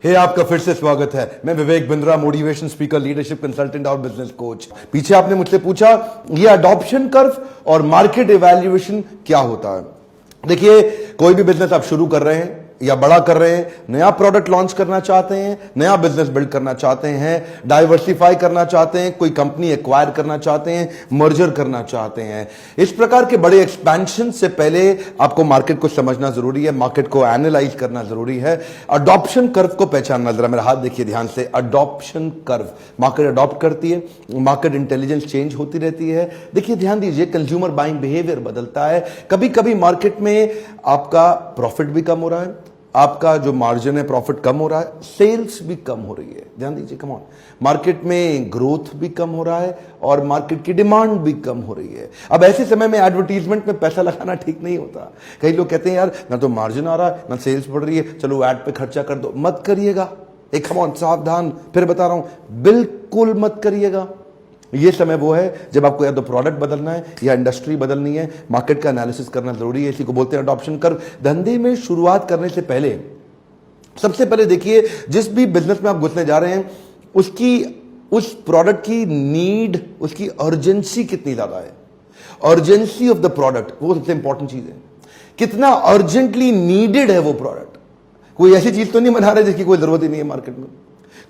आपका फिर से स्वागत है। मैं Vivek Bindra, motivation speaker, leadership consultant और बिजनेस कोच। पीछे आपने मुझसे पूछा ये अडॉप्शन कर्व और मार्केट इवैल्यूएशन क्या होता है। देखिए, कोई भी बिजनेस आप शुरू कर रहे हैं या बड़ा कर रहे हैं, नया प्रोडक्ट लॉन्च करना चाहते हैं, नया बिजनेस बिल्ड करना चाहते हैं, डाइवर्सिफाई करना चाहते हैं, कोई कंपनी एक्वायर करना चाहते हैं, मर्जर करना चाहते हैं, इस प्रकार के बड़े एक्सपेंशन से पहले आपको मार्केट को समझना जरूरी है, मार्केट को एनालाइज करना जरूरी है, अडॉप्शन कर्व को पहचानना। जरा मेरा हाथ देखिए ध्यान से। अडॉप्शन कर्व, मार्केट अडॉप्ट करती है, मार्केट इंटेलिजेंस चेंज होती रहती है। देखिए, ध्यान दीजिए, कंज्यूमर बाइंग बिहेवियर बदलता है। कभी कभी मार्केट में आपका प्रॉफिट भी कम हो रहा है, आपका जो मार्जिन है प्रॉफिट कम हो रहा है, सेल्स भी कम हो रही है। ध्यान दीजिए, कम ऑन, मार्केट में ग्रोथ भी कम हो रहा है और मार्केट की डिमांड भी कम हो रही है। अब ऐसे समय में एडवर्टीजमेंट में पैसा लगाना ठीक नहीं होता। कई लोग कहते हैं यार, ना तो मार्जिन आ रहा है ना सेल्स बढ़ रही है, चलो ऐड पे खर्चा कर दो। मत करिएगा। एक कम ऑन, सावधान, फिर बता रहा हूं, बिल्कुल मत करिएगा। ये समय वो है जब आपको या तो प्रोडक्ट बदलना है या इंडस्ट्री बदलनी है, मार्केट का एनालिसिस करना जरूरी है। इसी को बोलते हैं अडॉप्शन कर्व। धंधे में शुरुआत करने से पहले सबसे पहले देखिए, जिस भी बिजनेस में आप घुसने जा रहे हैं उस प्रोडक्ट की नीड, उसकी अर्जेंसी कितनी ज्यादा है। अर्जेंसी ऑफ द प्रोडक्ट, वो सबसे इंपॉर्टेंट चीज है। कितना अर्जेंटली नीडेड है वो प्रोडक्ट। कोई ऐसी चीज तो नहीं बना रहे जिसकी कोई जरूरत ही नहीं है मार्केट में।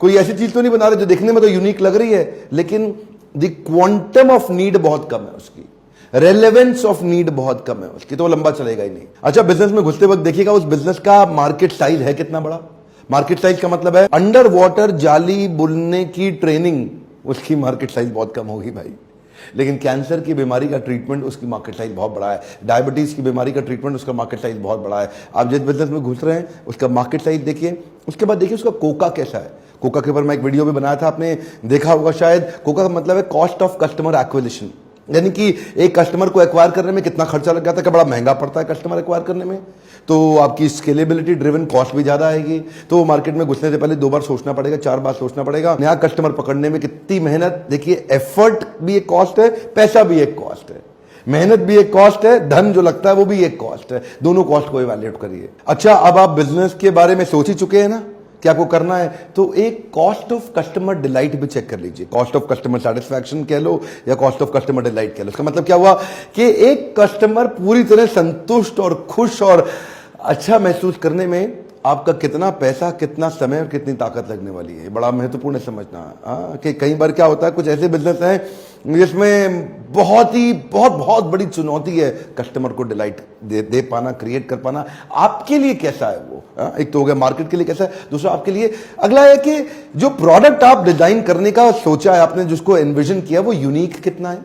कोई ऐसी चीज तो नहीं बना रहे जो देखने में तो यूनिक लग रही है, लेकिन द क्वांटम ऑफ नीड बहुत कम है उसकी, रेलेवेंस ऑफ नीड बहुत कम है उसकी, तो वो लंबा चलेगा ही नहीं। अच्छा, बिजनेस में घुसते वक्त देखिएगा उस बिजनेस का मार्केट साइज है कितना बड़ा। मार्केट साइज का मतलब है अंडर वाटर जाली बुनने की ट्रेनिंग, उसकी मार्केट साइज बहुत कम होगी भाई। लेकिन कैंसर की बीमारी का ट्रीटमेंट, उसकी मार्केट साइज बहुत बड़ा है। डायबिटीज की बीमारी का ट्रीटमेंट, उसका मार्केट साइज बहुत बड़ा है। आप जिस बिजनेस में घुस रहे हैं उसका मार्केट साइज देखिए। उसके बाद देखिए उसका कोका कैसा है। कोका के ऊपर मैं एक वीडियो भी बनाया था, आपने देखा होगा शायद। कोका का मतलब है कॉस्ट ऑफ कस्टमर एक्विजिशन, यानी कि एक कस्टमर को एक्वायर करने में कितना खर्चा लग जाता है, क्या बड़ा महंगा पड़ता है कस्टमर एक्वायर करने में। तो आपकी स्केलेबिलिटी ड्रिवन कॉस्ट भी ज्यादा आएगी। तो मार्केट में घुसने से पहले 2 बार सोचना पड़ेगा, 4 बार सोचना पड़ेगा। नया कस्टमर पकड़ने में कितनी मेहनत। देखिए, एफर्ट भी एक कॉस्ट है, पैसा भी एक कॉस्ट है, मेहनत भी एक कॉस्ट है, धन जो लगता है वो भी एक कॉस्ट है। दोनों कॉस्ट को इवैल्यूएट करिए। अच्छा, अब आप बिजनेस के बारे में सोच ही चुके हैं ना कि आपको करना है, तो एक कॉस्ट ऑफ कस्टमर डिलाइट भी चेक कर लीजिए। कॉस्ट ऑफ कस्टमर सेटिस्फैक्शन कह लो या कॉस्ट ऑफ कस्टमर डिलाइट कह लो। इसका मतलब क्या हुआ कि एक कस्टमर पूरी तरह संतुष्ट और खुश और अच्छा महसूस करने में आपका कितना पैसा, कितना समय और कितनी ताकत लगने वाली है। बड़ा महत्वपूर्ण है समझना। कि कई बार क्या होता है, कुछ ऐसे बिजनेस हैं जिसमें बहुत बड़ी चुनौती है कस्टमर को डिलाइट दे पाना, क्रिएट कर पाना। आपके लिए कैसा है वो? एक तो हो गया मार्केट के लिए कैसा है, दूसरा आपके लिए। अगला है कि जो प्रोडक्ट आप डिजाइन करने का सोचा है आपने, जिसको एनविजन किया, वो यूनिक कितना है,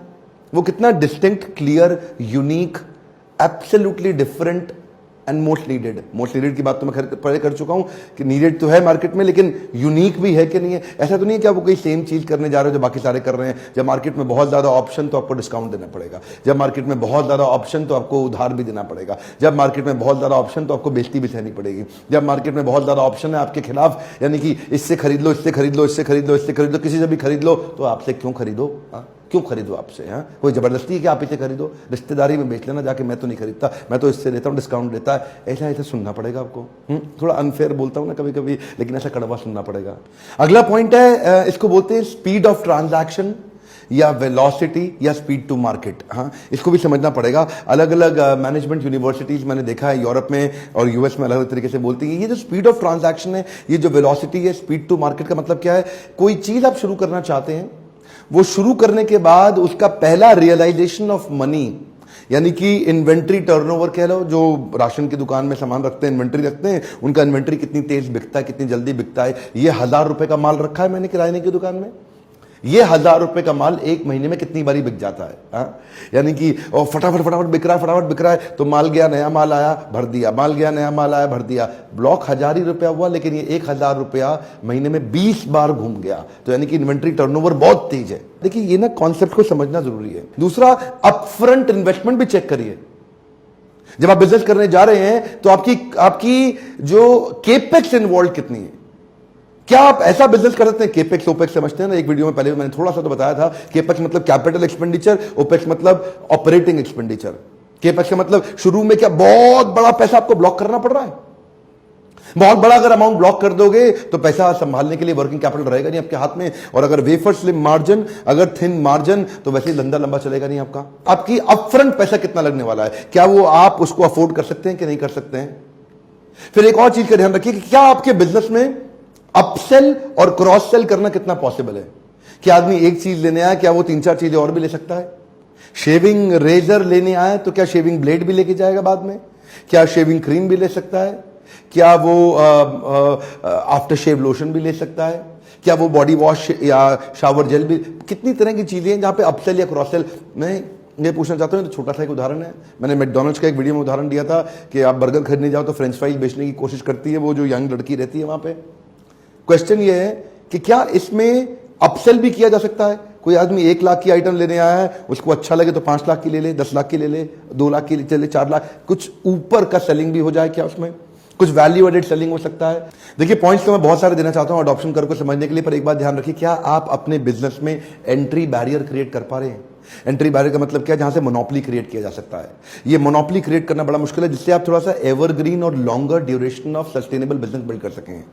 वो कितना distinct, clear, unique, absolutely different and most needed. Most needed की बात तो मैं पहले कर चुका हूं कि नीडेड तो है मार्केट में, लेकिन यूनिक भी है कि नहीं है। ऐसा तो नहीं है कि आप कोई सेम चीज करने जा रहे हो जो बाकी सारे कर रहे हैं। जब मार्केट में बहुत ज्यादा ऑप्शन तो आपको डिस्काउंट देना पड़ेगा। जब मार्केट में बहुत ज्यादा ऑप्शन तो आपको उधार भी देना पड़ेगा। जब मार्केट में बहुत ज्यादा ऑप्शन तो आपको बेइज्जती भी सहनी पड़ेगी। जब मार्केट में बहुत ज्यादा ऑप्शन है आपके खिलाफ, यानी कि इससे खरीद लो, इससे खरीद लो, इससे खरीद लो, इससे खरीद लो, किसी से भी खरीद लो, तो आपसे क्यों खरीदो? क्यों खरीदो आपसे? कोई जबरदस्ती है कि आप इसे खरीदो? रिश्तेदारी में बेच लेना जाके, मैं तो नहीं खरीदता, मैं तो इससे लेता हूं, डिस्काउंट देता है। ऐसा सुनना पड़ेगा आपको। थोड़ा अनफेयर बोलता हूं ना कभी कभी, लेकिन ऐसा कड़वा सुनना पड़ेगा। अगला पॉइंट है, इसको बोलते हैं स्पीड ऑफ ट्रांजैक्शन या वेलोसिटी या स्पीड टू मार्केट। इसको भी समझना पड़ेगा। अलग अलग मैनेजमेंट यूनिवर्सिटीज मैंने देखा है यूरोप में और यूएस में अलग अलग तरीके से बोलती है। ये जो स्पीड ऑफ ट्रांजैक्शन है, ये जो वेलोसिटी है, स्पीड टू मार्केट का मतलब क्या है? कोई चीज आप शुरू करना चाहते हैं, वो शुरू करने के बाद उसका पहला रियलाइजेशन ऑफ मनी, यानी कि इन्वेंट्री टर्नओवर कह लो। जो राशन की दुकान में सामान रखते हैं, इन्वेंट्री रखते हैं, उनका इन्वेंट्री कितनी तेज बिकता है, कितनी जल्दी बिकता है। ये 1000 रुपए का माल रखा है मैंने किराने की दुकान में, ये 1000 रुपए का माल 1 महीने में कितनी बारी बिक जाता है। यानी कि फटाफट फटाफट बिक रहा है, फटाफट बिक रहा है। तो माल गया, नया माल आया, भर दिया, माल गया, नया माल आया, भर दिया। ब्लॉक 1000 ही रुपया हुआ, लेकिन ये 1000 रुपया महीने में 20 बार घूम गया। तो यानी कि इन्वेंट्री टर्नओवर बहुत तेज है। देखिए, ये ना कॉन्सेप्ट को समझना जरूरी है। दूसरा, अपफ्रंट इन्वेस्टमेंट भी चेक करिए। जब आप बिजनेस करने जा रहे हैं तो आपकी जो केपेक्स इन्वॉल्व कितनी है। क्या आप ऐसा बिजनेस कर सकते हैं? केपेक्स ओपेक्स समझते हैं ना। एक वीडियो में पहले मैंने थोड़ा सा तो बताया था। केपेक्स मतलब कैपिटल एक्सपेंडिचर, ओपेक्स मतलब ऑपरेटिंग एक्सपेंडिचर। केपेक्स का मतलब शुरू में क्या बहुत बड़ा पैसा आपको ब्लॉक करना पड़ रहा है, बहुत बड़ा अगर अमाउंट ब्लॉक कर दोगे तो पैसा संभालने के लिए वर्किंग कैपिटल रहेगा नहीं आपके हाथ में, और अगर वेफर स्लिम मार्जिन, अगर थिन मार्जिन, तो वैसे ही धंधा लंबा चलेगा नहीं आपका। आपकी अपफ्रंट पैसा कितना लगने वाला है, क्या वो आप उसको अफोर्ड कर सकते हैं कि नहीं कर सकते हैं। फिर एक और चीज का ध्यान रखिए कि क्या आपके बिजनेस में अपसेल और क्रॉस सेल करना कितना पॉसिबल है। क्या आदमी एक चीज लेने आया, क्या वो 3-4 चीजें और भी ले सकता है। शेविंग रेजर लेने आए तो क्या शेविंग ब्लेड भी लेके जाएगा बाद में, क्या शेविंग क्रीम भी ले सकता है, क्या वो आफ्टर शेव लोशन भी ले सकता है, क्या वो बॉडी वॉश या शावर जेल भी, कितनी तरह की चीजें हैं जहां पे अपसेल या क्रॉस सेल। मैं ये पूछना चाहता हूं, तो छोटा सा एक उदाहरण है, मैंने मैकडॉनल्ड्स का एक वीडियो में उदाहरण दिया था कि आप बर्गर खरीदने जाओ तो फ्रेंच फ्राइज बेचने की कोशिश करती है वो जो यंग लड़की रहती है वहां पे। क्वेश्चन ये है कि क्या इसमें अपसेल भी किया जा सकता है। कोई आदमी 1 लाख की आइटम लेने आया है, उसको अच्छा लगे तो 5 लाख की ले ले, 10 लाख की ले ले, 2 लाख की ले ले, 4 लाख, कुछ ऊपर का सेलिंग भी हो जाए क्या उसमें, कुछ वैल्यू एडेड सेलिंग हो सकता है। देखिए पॉइंट्स तो मैं बहुत सारे देना चाहता हूं अडॉप्शन कर्व को समझने के लिए, पर एक बात ध्यान रखिए, क्या आप अपने बिजनेस में एंट्री बैरियर क्रिएट कर पा रहे हैं। एंट्री बैरियर का मतलब क्या है, जहां से मोनोपोली क्रिएट किया जा सकता है। ये मोनोपोली क्रिएट करना बड़ा मुश्किल है, जिससे आप थोड़ा सा एवरग्रीन और longer duration of sustainable business build कर सकें।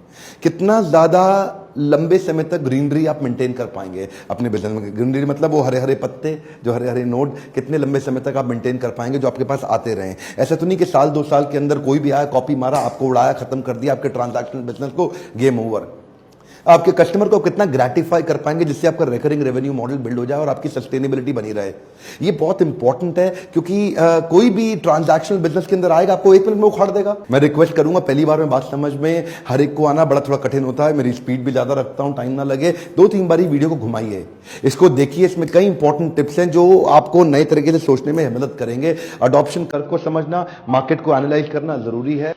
कितना ज्यादा लंबे समय तक ग्रीनरी आप मेंटेन कर पाएंगे अपने बिजनेस में। ग्रीनरी मतलब वो हरे हरे पत्ते, जो हरे हरे नोट, कितने लंबे समय तक आप मेंटेन कर पाएंगे जो आपके पास आते रहें। ऐसा तो नहीं कि साल 2 साल के अंदर कोई भी आया, कॉपी मारा, आपको उड़ाया, खत्म कर दिया आपके ट्रांजैक्शनल बिजनेस को, गेम ओवर। आपके कस्टमर को कितना ग्रेटिफाई कर पाएंगे जिससे आपका रिकरिंग रेवेन्यू मॉडल बिल्ड हो जाए और आपकी सस्टेनेबिलिटी बनी रहे। ये बहुत इंपॉर्टेंट है, क्योंकि कोई भी ट्रांजैक्शनल बिजनेस के अंदर आएगा आपको 1 मिनट में उखाड़ देगा। मैं रिक्वेस्ट करूंगा, पहली बार में बात समझ में हर एक को आना बड़ा थोड़ा कठिन होता है, मेरी स्पीड भी ज्यादा रखता हूं, टाइम ना लगे, 2-3 बार वीडियो को घुमाइए, इसको देखिए, इसमें कई इंपॉर्टेंट टिप्स हैं जो आपको नए तरीके से सोचने में मदद करेंगे। अडॉप्शन कर्व को समझना, मार्केट को एनालाइज करना जरूरी है।